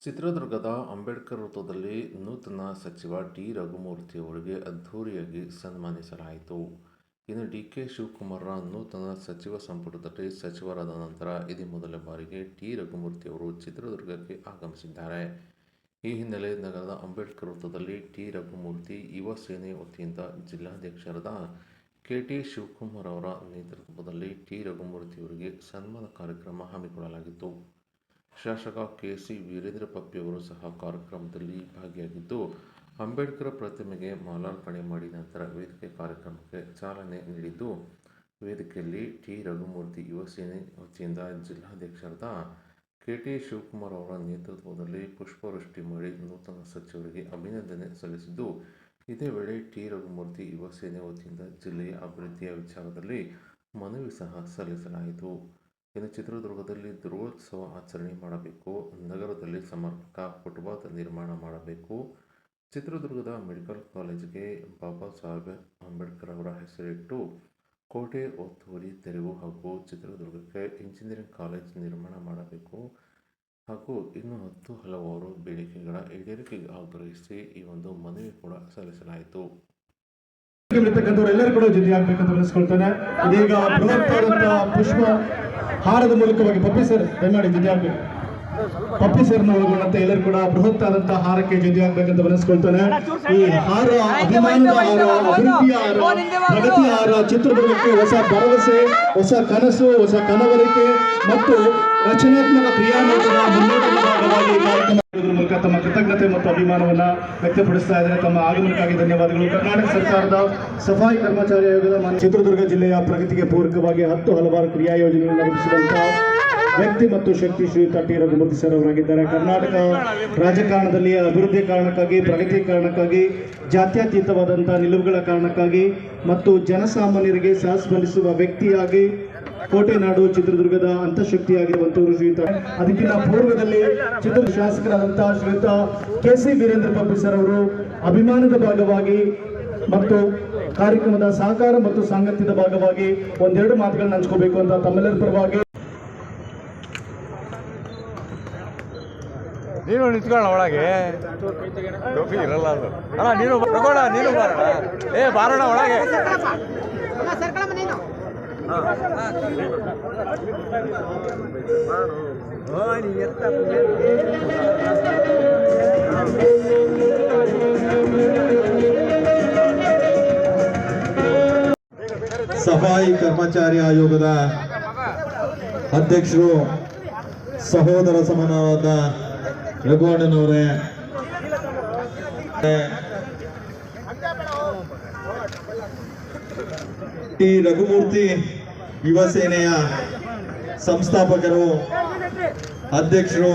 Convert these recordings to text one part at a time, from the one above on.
ಚಿತ್ರದುರ್ಗದ ಅಂಬೇಡ್ಕರ್ ವೃತ್ತದಲ್ಲಿ ನೂತನ ಸಚಿವ ಟಿ. ರಘುಮೂರ್ತಿ ಅವರಿಗೆ ಅದ್ಧೂರಿಯಾಗಿ ಸನ್ಮಾನಿಸಲಾಯಿತು. ಇನ್ನು ಡಿ.ಕೆ. ಶಿವಕುಮಾರ್ರ ನೂತನ ಸಚಿವ ಸಂಪುಟದಲ್ಲಿ ಸಚಿವರಾದ ನಂತರ ಇದೇ ಮೊದಲ ಬಾರಿಗೆ ಟಿ. ರಘುಮೂರ್ತಿ ಅವರು ಚಿತ್ರದುರ್ಗಕ್ಕೆ ಆಗಮಿಸಿದ್ದಾರೆ. ಈ ಹಿನ್ನೆಲೆ ನಗರದ ಅಂಬೇಡ್ಕರ್ ವೃತ್ತದಲ್ಲಿ ಟಿ. ರಘುಮೂರ್ತಿ ಯುವ ಸೇನೆ ವತಿಯಿಂದ ಜಿಲ್ಲಾಧ್ಯಕ್ಷರಾದ ಕೆ. ಟಿ. ಶಿವಕುಮಾರ್ ಅವರ ನೇತೃತ್ವದಲ್ಲಿ ಟಿ. ರಘುಮೂರ್ತಿ ಅವರಿಗೆ ಸನ್ಮಾನ ಕಾರ್ಯಕ್ರಮ ಹಮ್ಮಿಕೊಳ್ಳಲಾಗಿತ್ತು. ಶಾಸಕ ಕೆ. ಸಿ. ವೀರೇಂದ್ರ ಪಪ್ಪಿ ಅವರು ಸಹ ಕಾರ್ಯಕ್ರಮದಲ್ಲಿ ಭಾಗಿಯಾಗಿದ್ದು, ಅಂಬೇಡ್ಕರ್ ಪ್ರತಿಮೆಗೆ ಮಾಲಾರ್ಪಣೆ ಮಾಡಿ ನಂತರ ವೇದಿಕೆ ಕಾರ್ಯಕ್ರಮಕ್ಕೆ ಚಾಲನೆ ನೀಡಿದ್ದು, ವೇದಿಕೆಯಲ್ಲಿ ಟಿ. ರಘುಮೂರ್ತಿ ಯುವ ಸೇನೆ ವತಿಯಿಂದ ಜಿಲ್ಲಾಧ್ಯಕ್ಷರಾದ ಕೆ. ಟಿ. ಶಿವಕುಮಾರ್ ಅವರ ನೇತೃತ್ವದಲ್ಲಿ ಪುಷ್ಪವೃಷ್ಟಿ ಮಾಡಿ ನೂತನ ಸಚಿವರಿಗೆ ಅಭಿನಂದನೆ ಸಲ್ಲಿಸಿದ್ದು, ಇದೇ ವೇಳೆ ಟಿ. ರಘುಮೂರ್ತಿ ಯುವ ಸೇನೆ ವತಿಯಿಂದ ಜಿಲ್ಲೆಯ ಅಭಿವೃದ್ಧಿಯ ವಿಚಾರದಲ್ಲಿ ಮನವಿ ಸಹ ಸಲ್ಲಿಸಲಾಯಿತು. ಇನ್ನು ಚಿತ್ರದುರ್ಗದಲ್ಲಿ ಧ್ರುವೋತ್ಸವ ಆಚರಣೆ ಮಾಡಬೇಕು, ನಗರದಲ್ಲಿ ಸಮರ್ಪಕ ಫುಟ್ಪಾತ್ ನಿರ್ಮಾಣ ಮಾಡಬೇಕು, ಚಿತ್ರದುರ್ಗದ ಮೆಡಿಕಲ್ ಕಾಲೇಜಿಗೆ ಬಾಬಾ ಸಾಹೇಬ್ ಅಂಬೇಡ್ಕರ್ ಅವರ ಹೆಸರಿಟ್ಟು ಕೋಟೆ ಒತ್ತುವರಿ ತೆರವು ಹಾಗೂ ಚಿತ್ರದುರ್ಗಕ್ಕೆ ಇಂಜಿನಿಯರಿಂಗ್ ಕಾಲೇಜ್ ನಿರ್ಮಾಣ ಮಾಡಬೇಕು ಹಾಗೂ ಇನ್ನು ಹಲವಾರು ಬೇಡಿಕೆಗಳ ಈಡೇರಿಕೆಗೆ ಆಗ್ರಹಿಸಿ ಈ ಒಂದು ಮನವಿ ಕೂಡ ಸಲ್ಲಿಸಲಾಯಿತು. ಎಲ್ಲರೂ ಕೂಡ ಜೊತೆಯಾಗಬೇಕಂತ ಅನಿಸ್ಕೊಳ್ತಾನೆ. ಇದೀಗ ಬೃಹತ್ತಾದಂತಹ ಪುಷ್ಪ ಹಾರದ ಮೂಲಕವಾಗಿ ಪಪ್ಪಿ ಸರ್ ದಯಮಾಡಿ ಜೊತೆಯಾಗಬೇಕು. ಪಪ್ಪಿ ಸರ್ನ ಒಳಗೊಂಡಂತೆ ಎಲ್ಲರೂ ಕೂಡ ಬೃಹತ್ತಾದಂತಹ ಹಾರಕ್ಕೆ ಜೊತೆಯಾಗಬೇಕಂತ ಅನಿಸ್ಕೊಳ್ತಾನೆ. ಈ ಹಾರ ಅಭಿಮಾನದ ಹಾರ, ಅಭಿವೃದ್ಧಿಯ ಹಾರ, ಪ್ರಗತಿಯ ಹಾರ, ಚಿತ್ರದುರ್ಗಕ್ಕೆ ಹೊಸ ಭರವಸೆ, ಹೊಸ ಕನಸು, ಹೊಸ ಕನವರಿಕೆ ಮತ್ತು ರಚನಾತ್ಮಕ ಕ್ರಿಯಾನೋಟದ ಮುನ್ನೋಟದ ಭಾಗವಾಗಿ ಕಾರ್ಯಕ್ರಮ ಮೂಲಕ ತಮ್ಮ ಕೃತಜ್ಞತೆ ಮತ್ತು ಅಭಿಮಾನವನ್ನ ವ್ಯಕ್ತಪಡಿಸ್ತಾ ಇದ್ದಾರೆ. ತಮ್ಮ ಆಗಮನಕ್ಕಾಗಿ ಧನ್ಯವಾದಗಳು. ಕರ್ನಾಟಕ ಸರ್ಕಾರದ ಸಫಾಯಿ ಕರ್ಮಚಾರಿ ಆಯೋಗದ ಚಿತ್ರದುರ್ಗ ಜಿಲ್ಲೆಯ ಪ್ರಗತಿಗೆ ಪೂರಕವಾಗಿ ಹಲವಾರು ಕ್ರಿಯಾ ಯೋಜನೆಗಳನ್ನು ರೂಪಿಸಿದಂತಹ ವ್ಯಕ್ತಿ ಮತ್ತು ಶಕ್ತಿ ಶ್ರೀಯುತ ಟಿ. ರಘುಮೂರ್ತಿ ಸರ್ ಅವರಾಗಿದ್ದಾರೆ. ಕರ್ನಾಟಕ ರಾಜಕಾರಣದಲ್ಲಿ ಅಭಿವೃದ್ಧಿ ಕಾರಣಕ್ಕಾಗಿ, ಪ್ರಗತಿ ಕಾರಣಕ್ಕಾಗಿ, ಜಾತ್ಯತೀತವಾದಂತಹ ನಿಲುವುಗಳ ಕಾರಣಕ್ಕಾಗಿ ಮತ್ತು ಜನಸಾಮಾನ್ಯರಿಗೆ ಸಹಸ್ಪಂದಿಸುವ ವ್ಯಕ್ತಿಯಾಗಿ ಕೋಟೆನಾಡು ಚಿತ್ರದುರ್ಗದ ಅಂತಃಶಕ್ತಿಯಾಗಿರುವಂತವರು ಶ್ರೀಯುತ. ಅದಕ್ಕಿಂತ ಪೂರ್ವದಲ್ಲಿ ಚಿತ್ರದುರ್ಗ ಶಾಸಕರಾದಂತಹ ಶ್ರೀಯುತ ಕೆ. ಸಿ. ವೀರೇಂದ್ರ ಪಪ್ಪಿ ಸರ್ ಅವರು ಅಭಿಮಾನದ ಭಾಗವಾಗಿ ಮತ್ತು ಕಾರ್ಯಕ್ರಮದ ಸಹಕಾರ ಮತ್ತು ಸಾಂಗತ್ಯದ ಭಾಗವಾಗಿ ಒಂದೆರಡು ಮಾತುಗಳನ್ನ ಹಂಚ್ಕೋಬೇಕು ಅಂತ ತಮ್ಮೆಲ್ಲರ ಪರವಾಗಿ. ನೀನು ನಿಂತ್ಕೊಳ್ಳ ಒಳಗೆ ಟೋಪಿ ಇರಲ್ಲ ಅದು. ಅಣ್ಣ ನೀನು ತಗೋಣ, ನೀನು ಬಾರೋಣ. ಬಾರೋಣ ಒಳಗೆ. ಸಫಾಯಿ ಕರ್ಮಚಾರಿ ಆಯೋಗದ ಅಧ್ಯಕ್ಷರು ಸಹೋದರ ಸಮಾನವಾದ ರಘುವಣ್ಣನವರೇ, ಟಿ. ರಘುಮೂರ್ತಿ ಯುವ ಸೇನೆಯ ಸಂಸ್ಥಾಪಕರು, ಅಧ್ಯಕ್ಷರು,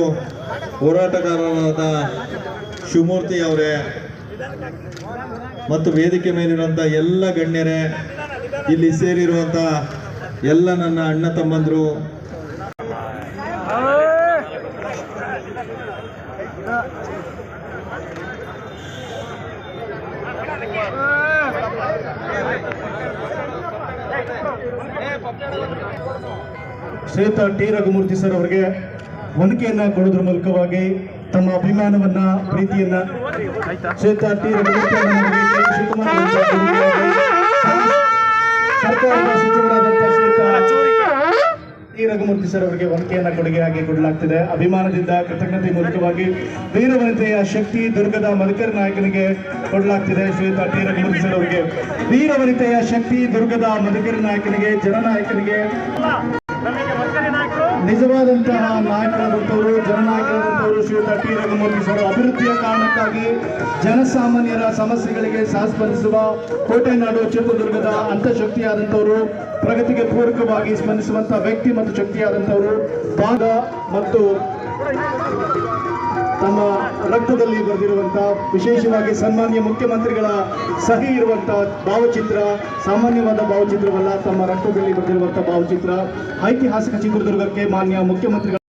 ಹೋರಾಟಗಾರರಾದ ಶಿವಮೂರ್ತಿ ಅವರೇ ಮತ್ತು ವೇದಿಕೆ ಮೇಲಿರುವಂಥ ಎಲ್ಲ ಗಣ್ಯರೇ, ಇಲ್ಲಿ ಸೇರಿರುವಂಥ ಎಲ್ಲ ನನ್ನ ಅಣ್ಣ ತಮ್ಮಂದರು, ಶ್ರೀಯುತ ಟಿ. ರಘುಮೂರ್ತಿ ಸರ್ ಅವರಿಗೆ ಒನಕೆಯನ್ನ ಕೊಡೋದ್ರ ಮೂಲಕವಾಗಿ ತಮ್ಮ ಅಭಿಮಾನವನ್ನ, ಪ್ರೀತಿಯನ್ನ ಶ್ರೀಯುತ ಟಿ. ರಘುಮೂರ್ತಿ ಸರ್ಕಾರದ ಸಚಿವರಾದಂತಹ ಶ್ರೀಯುತ ಟಿ. ರಘುಮೂರ್ತಿ ಸರ್ ಅವರಿಗೆ ಒನಕೆಯನ್ನ ಕೊಡುಗೆಯಾಗಿ ಕೊಡಲಾಗ್ತಿದೆ. ಅಭಿಮಾನದಿಂದ ಕೃತಜ್ಞತೆ ಮೂಲಕವಾಗಿ ವೀರವನಿತೆಯ ಶಕ್ತಿ ದುರ್ಗದ ಮಧುಕರ ನಾಯಕನಿಗೆ ಕೊಡಲಾಗ್ತಿದೆ. ಶ್ರೀಯುತ ಟಿ. ರಘುಮೂರ್ತಿ ಸರ್ ಅವರಿಗೆ ವೀರವನಿತೆಯ ಶಕ್ತಿ ದುರ್ಗದ ಮಧುಕರ ನಾಯಕನಿಗೆ, ಜನನಾಯಕನಿಗೆ, ನಿಜವಾದಂತಹ ನಾಯಕರಾದಂಥವರು, ಜನನಾಯಕರಾದಂಥವರು ಶ್ರೀಯುತ ಟಿ. ರಘುಮೂರ್ತಿ ಸರ್ ಅಭಿವೃದ್ಧಿಯ ಕಾರಣಕ್ಕಾಗಿ ಜನಸಾಮಾನ್ಯರ ಸಮಸ್ಯೆಗಳಿಗೆ ಸಹಸ್ಪಂದಿಸುವ ಕೋಟೆನಾಡು ಚಿತ್ರದುರ್ಗದ ಅಂತಃಶಕ್ತಿಯಾದಂಥವರು, ಪ್ರಗತಿಗೆ ಪೂರಕವಾಗಿ ಸ್ಪಂದಿಸುವಂತಹ ವ್ಯಕ್ತಿ ಮತ್ತು ಶಕ್ತಿಯಾದಂಥವರು, ಭಾಗ ಮತ್ತು ತಮ್ಮ ರಕ್ತದಲ್ಲಿ ಬರೆದಿರುವಂತಹ, ವಿಶೇಷವಾಗಿ ಸನ್ಮಾನ್ಯ ಮುಖ್ಯಮಂತ್ರಿಗಳ ಸಹಿ ಇರುವಂತಹ ಭಾವಚಿತ್ರ, ಸಾಮಾನ್ಯವಾದ ಭಾವಚಿತ್ರವಲ್ಲ, ತಮ್ಮ ರಕ್ತದಲ್ಲಿ ಬರೆದಿರುವಂತಹ ಭಾವಚಿತ್ರ, ಐತಿಹಾಸಿಕ ಚಿತ್ರದುರ್ಗಕ್ಕೆ ಮಾನ್ಯ ಮುಖ್ಯಮಂತ್ರಿಗಳ